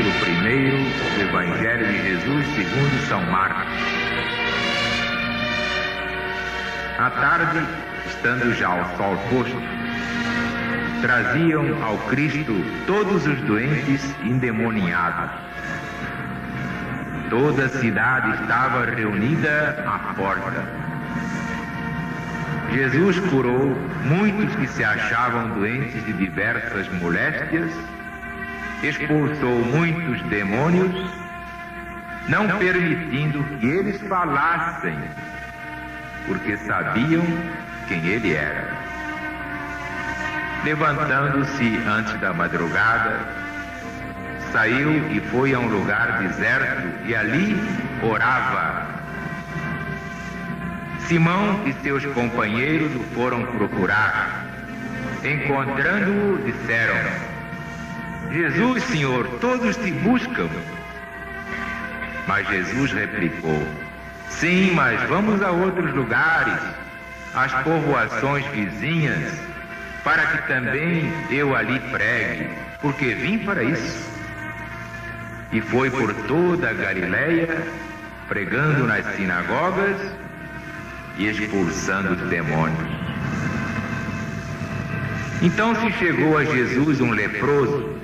capítulo 1 do Evangelho de Jesus segundo São Marcos. À tarde, estando já o sol posto, traziam ao Cristo todos os doentes endemoniados. Toda a cidade estava reunida à porta. Jesus curou muitos que se achavam doentes de diversas moléstias, expulsou muitos demônios, não permitindo que eles falassem, porque sabiam quem ele era. Levantando-se antes da madrugada, saiu e foi a um lugar deserto e ali orava. Simão e seus companheiros o foram procurar. Encontrando-o, disseram: Jesus, Senhor, todos te buscam. Mas Jesus replicou: sim, mas vamos a outros lugares, às povoações vizinhas, para que também eu ali pregue, porque vim para isso. E foi por toda a Galileia, pregando nas sinagogas e expulsando os demônios. Então se chegou a Jesus um leproso,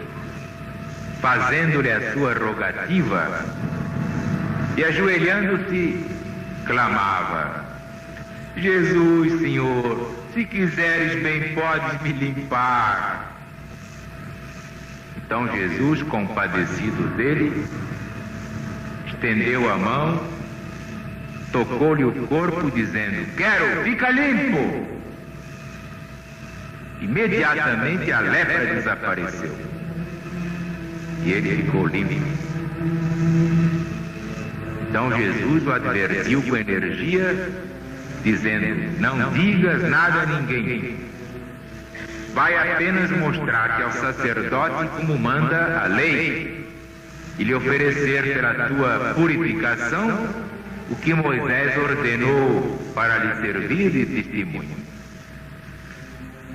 fazendo-lhe a sua rogativa, e ajoelhando-se, clamava: Jesus, Senhor, se quiseres bem podes me limpar. Então Jesus, compadecido dele, estendeu a mão, tocou-lhe o corpo, dizendo: quero, fica limpo. Imediatamente a lepra desapareceu e ele ficou limpo. Então Jesus o advertiu com energia, dizendo: não digas nada a ninguém. Vai apenas mostrar-te ao sacerdote como manda a lei e lhe oferecer pela tua purificação o que Moisés ordenou para lhe servir de testemunho.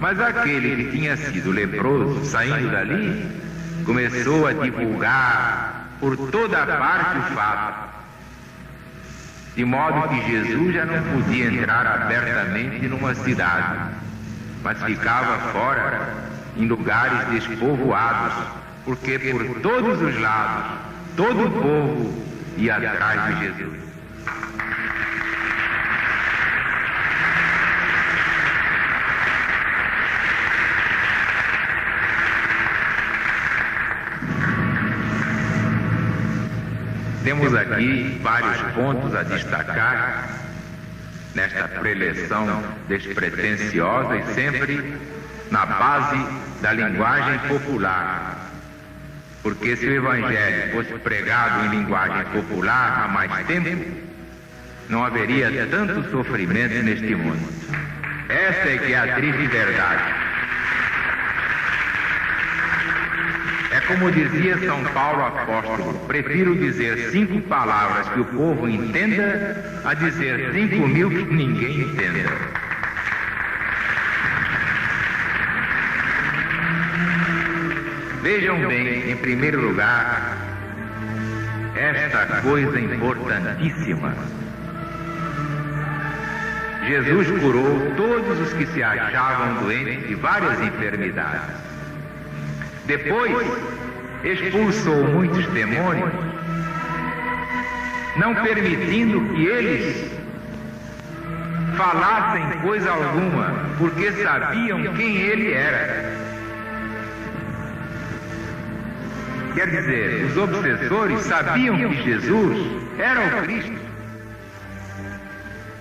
Mas aquele que tinha sido leproso, saindo dali, começou a divulgar por toda a parte o fato, de modo que Jesus já não podia entrar abertamente numa cidade, mas ficava fora, em lugares despovoados, porque por todos os lados, todo o povo ia atrás de Jesus. Temos aqui vários pontos a destacar nesta preleção despretensiosa e sempre na base da linguagem popular. Porque se o Evangelho fosse pregado em linguagem popular há mais tempo, não haveria tanto sofrimento neste mundo. Essa é que é a triste verdade. É como dizia São Paulo apóstolo: prefiro dizer 5 palavras que o povo entenda a dizer 5.000 que ninguém entenda. Vejam bem, em primeiro lugar, esta coisa importantíssima. Jesus curou todos os que se achavam doentes de várias enfermidades. Depois, expulsou muitos demônios, não permitindo que eles falassem coisa alguma, porque sabiam quem ele era. Quer dizer, os obsessores sabiam que Jesus era o Cristo.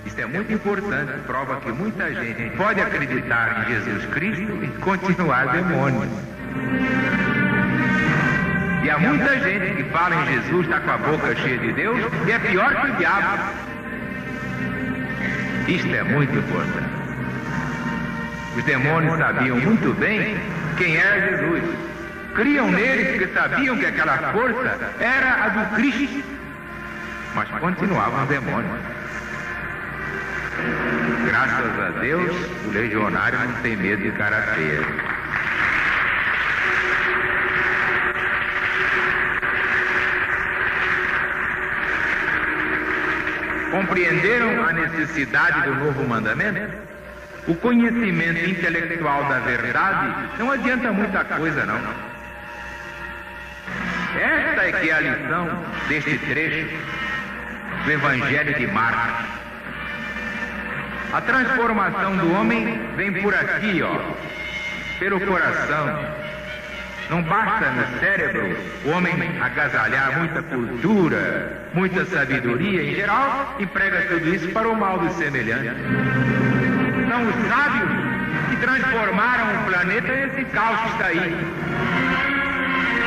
Isso é muito importante, prova que muita gente pode acreditar em Jesus Cristo e continuar demônio. E há muita gente que fala em Jesus, está com a boca cheia de Deus, e é pior que o diabo. Isto é muito importante. Os demônios sabiam muito bem quem era Jesus. Criam nele porque sabiam que aquela força era a do Cristo, mas continuavam demônios. Graças a Deus, o legionário não tem medo de cara feia. Compreenderam a necessidade do novo mandamento? O conhecimento intelectual da verdade não adianta muita coisa, não. Esta é que é a lição deste trecho do Evangelho de Marcos. A transformação do homem vem por aqui, pelo coração. Não basta no cérebro o homem agasalhar muita cultura, muita sabedoria. Em geral, emprega tudo isso para o mal do semelhante. São os sábios que transformaram o planeta nesse caos que está aí.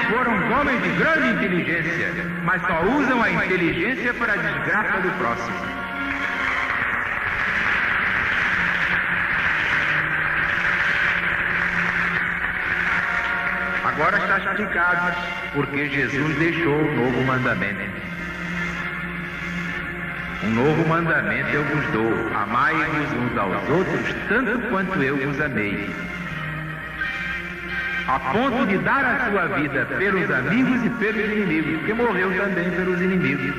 Foram homens de grande inteligência, mas só usam a inteligência para a desgraça do próximo. Agora está explicado porque Jesus deixou o novo mandamento. Um novo mandamento eu vos dou: amai-vos uns aos outros tanto quanto eu vos amei. A ponto de dar a sua vida pelos amigos e pelos inimigos, porque morreu também pelos inimigos.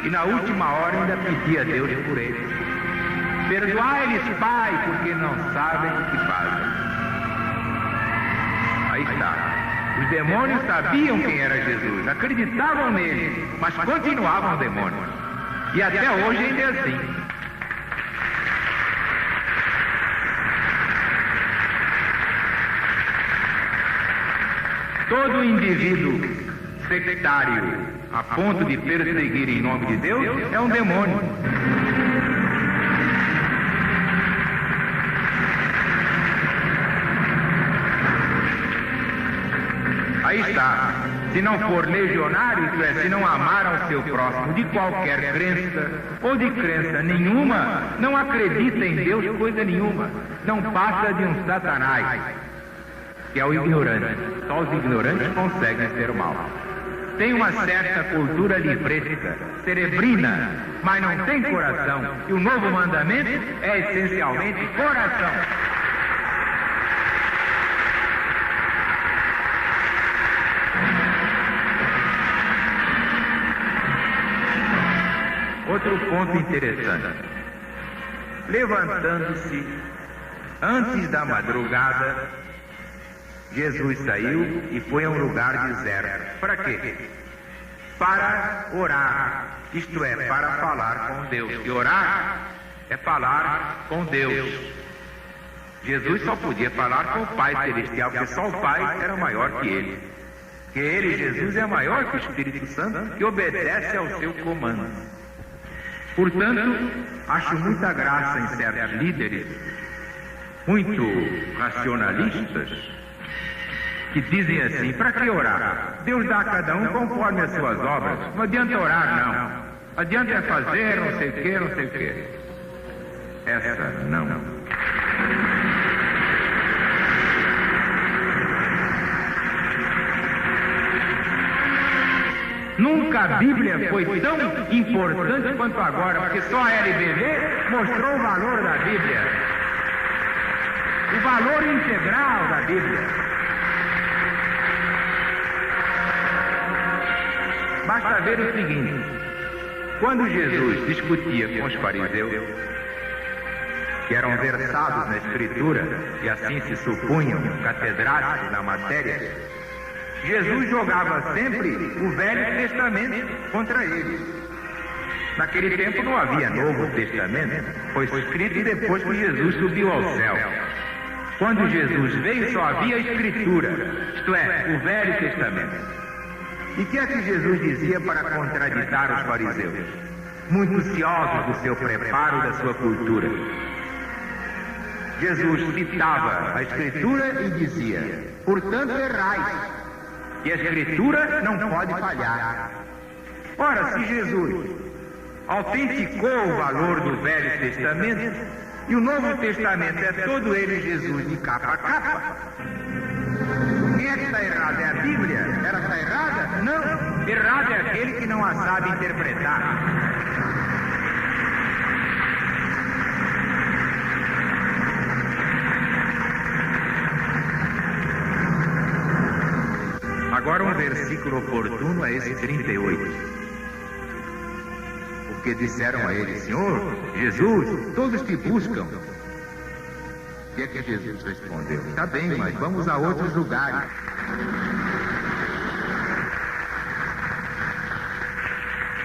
E na última hora ainda pedia a Deus por eles. Perdoai-lhes, Pai, porque não sabem o que fazem. Aí está. Os demônios sabiam quem era Jesus, acreditavam nele, mas continuavam demônios. E até hoje ainda é assim. Todo indivíduo sectário a ponto de perseguir em nome de Deus é um demônio. Aí está. Se não for legionário, isto é, se não amar ao seu próximo de qualquer crença ou de crença nenhuma, não acredita em Deus coisa nenhuma. Não passa de um satanás, que é o ignorante. Só os ignorantes conseguem ser mal. Tem uma certa cultura livresca, cerebrina, mas não tem coração. E o novo mandamento é essencialmente coração. Outro ponto interessante. Levantando-se antes da madrugada, Jesus saiu e foi a um lugar deserto. Para quê? Para orar. Isto é, para falar com Deus. E orar é falar com Deus. Jesus só podia falar com o Pai Celestial, porque só o Pai era maior que ele. Que ele, Jesus, é maior que o Espírito Santo, que obedece ao seu comando. Portanto, acho muita graça em certos líderes, muito racionalistas, que dizem assim: para que orar? Deus dá a cada um conforme as suas obras. Não adianta orar, não. Adianta fazer não sei o que, não sei o que. Essa não. Nunca a Bíblia foi tão importante quanto agora, porque só a LBV mostrou o valor da Bíblia. O valor integral da Bíblia. Basta ver o seguinte: quando Jesus discutia com os fariseus, que eram versados na Escritura e assim se supunham catedráticos na matéria, Jesus jogava sempre o Velho Testamento contra eles. Naquele tempo não havia Novo Testamento, foi escrito depois que Jesus subiu ao céu. Quando Jesus veio só havia a Escritura, isto é, o Velho Testamento. E o que é que Jesus dizia para contraditar os fariseus? Muito ciosos do seu preparo, da sua cultura. Jesus citava a Escritura e dizia: portanto errais, que a Escritura não pode falhar. Ora, se Jesus autenticou o valor do Velho Testamento, e o Novo Testamento é todo ele Jesus de capa a capa, quem é que está errado? É a Bíblia? Ela está errada? Não. Errado é aquele que não a sabe interpretar. Agora um versículo oportuno é esse 38. porque disseram a ele: Senhor, Jesus, todos te buscam. O que é que Jesus respondeu? Tá bem, mas vamos a outros lugares.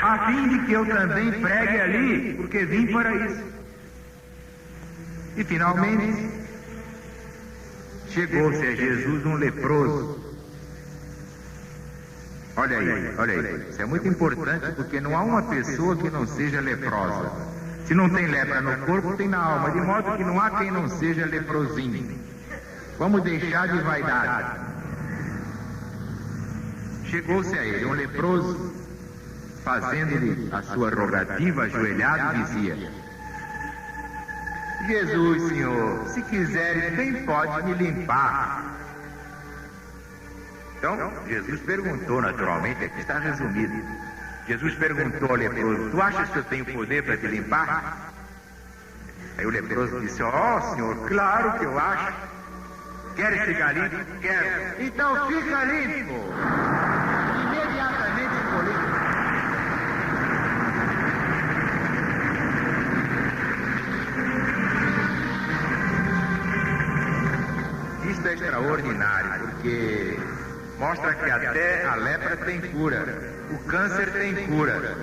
A fim de que eu também pregue ali, porque vim para isso. E finalmente, chegou-se a Jesus um leproso. Olha aí, isso é muito importante, porque não há uma pessoa que não seja leprosa. Se não tem lepra no corpo, tem na alma, de modo que não há quem não seja leprosinho. Vamos deixar de vaidade. Chegou-se a ele um leproso, fazendo-lhe a sua rogativa, ajoelhado, dizia: Jesus, Senhor, se quiseres, bem pode me limpar. Então, Jesus perguntou, naturalmente, aqui está resumido. Jesus perguntou ao leproso: tu achas que eu tenho poder para te limpar? Aí o leproso disse: Senhor, claro que eu acho. Queres ficar limpo? Quero. Então fica limpo. Imediatamente ficou limpo. Isto é extraordinário, porque mostra que até a lepra tem cura, o câncer tem cura.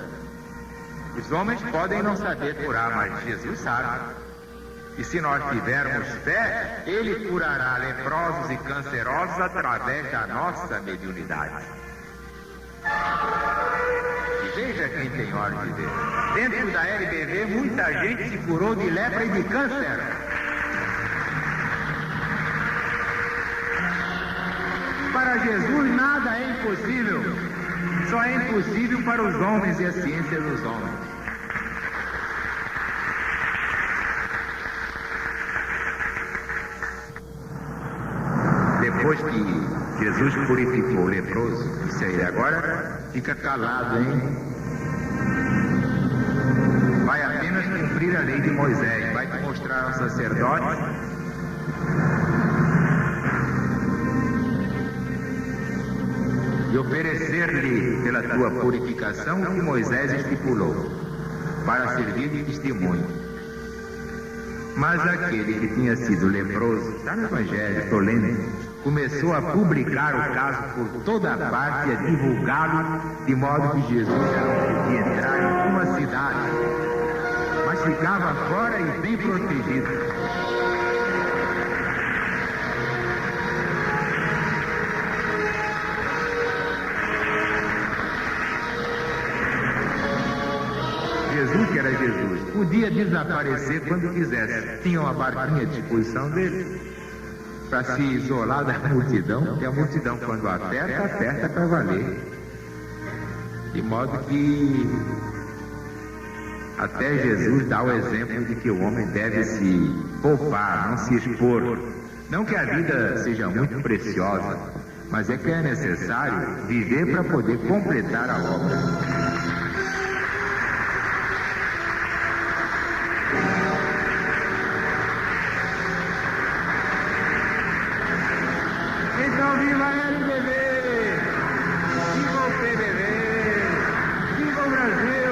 Os homens podem não saber curar, mas Jesus sabe. E se nós tivermos fé, Ele curará leprosos e cancerosos através da nossa mediunidade. E veja quem tem olhos de ver. Dentro da LBV, muita gente se curou de lepra e de câncer. Para Jesus nada é impossível. Só é impossível para os homens e a ciência dos homens. Depois que Jesus purificou o leproso, disse a ele: agora fica calado, hein? Vai apenas cumprir a lei de Moisés, vai te mostrar ao sacerdote e oferecer-lhe pela tua purificação o que Moisés estipulou, para servir de testemunho. Mas aquele que tinha sido leproso, está no Evangelho, estou lendo, começou a publicar o caso por toda a parte e a divulgá-lo, de modo que Jesus já não podia entrar em uma cidade, mas ficava fora e bem protegido. Jesus, que era Jesus, podia desaparecer quando quisesse. Tinha uma barquinha à disposição dele para se isolar da multidão, porque a multidão, quando aperta, aperta para valer. De modo que até Jesus dá o exemplo de que o homem deve se poupar, não se expor. Não que a vida seja muito preciosa, mas é que é necessário viver para poder completar a obra. Então, viva a LBV! Viva o PBV! Viva o Brasil!